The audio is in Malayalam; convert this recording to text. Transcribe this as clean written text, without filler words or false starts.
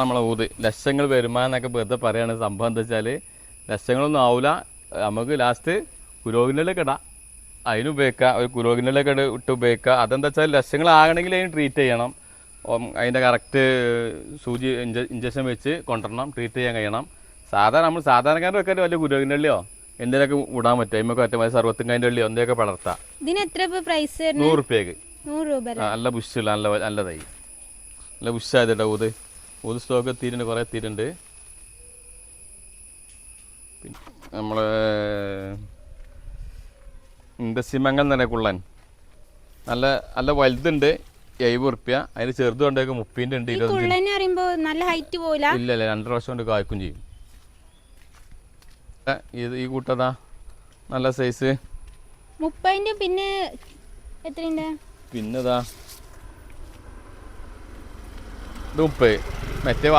നമ്മളെ ഊത് ലക്ഷങ്ങൾ വരുമാനമൊക്കെ വെറുതെ പറയുകയാണ്. സംഭവം എന്താ വെച്ചാൽ ലക്ഷങ്ങളൊന്നും ആവില്ല. നമുക്ക് ലാസ്റ്റ് കുരോഗിനിലൊക്കെ ഇടാം, അതിന് ഉപയോഗിക്കാം. ഒരു കുരോഗിനിലൊക്കെ ഇട്ട് ഉപയോഗിക്കുക. അതെന്താ വെച്ചാൽ ലക്ഷങ്ങളാകണമെങ്കിൽ അതിന് ട്രീറ്റ് ചെയ്യണം. അതിൻ്റെ കറക്റ്റ് സൂചി ഇഞ്ചക്ഷൻ വെച്ച് കൊണ്ടുവരണം, ട്രീറ്റ് ചെയ്യാൻ കഴിയണം. നമ്മൾ സാധാരണക്കാരുടെ വെക്കാൻ വലിയ കുരോഗിനള്ളിയോ എന്തെങ്കിലുമൊക്കെ ഇടാൻ പറ്റും. അതിമൊക്കെ പറ്റും. സർവത്തിൻ്റെ ഉള്ളിയോ എന്തെങ്കിലുമൊക്കെ പടർത്താം. പ്രൈസ് 100 രൂപയ്ക്ക്. 100 രൂപ. നല്ല ബുഷുള്ള നല്ല തൈ, നല്ല ബുഷായതുട്ടോ. ഊത് സ്റ്റോക്ക് എത്തിയിട്ടുണ്ട്, കുറേ എത്തിയിട്ടുണ്ട്. പിന്നെ നമ്മൾ ഇൻഡസിമംഗൽ എന്ന് പറഞ്ഞ കുള്ളൻ നല്ല വലുതുണ്ട്, 70 റുപ്യ. അതിന് ചെറുത് കൊണ്ടേക്ക് 30 ഉണ്ട്, 20. ഇല്ല 2 വർഷം കൊണ്ട് കായ്ക്കും ചെയ്യും. ഈ കൂട്ടതാ നല്ല സൈസ് 30. പിന്നെ എത്രയുണ്ട്? പിന്നെതാ ഇത് 30. മറ്റേ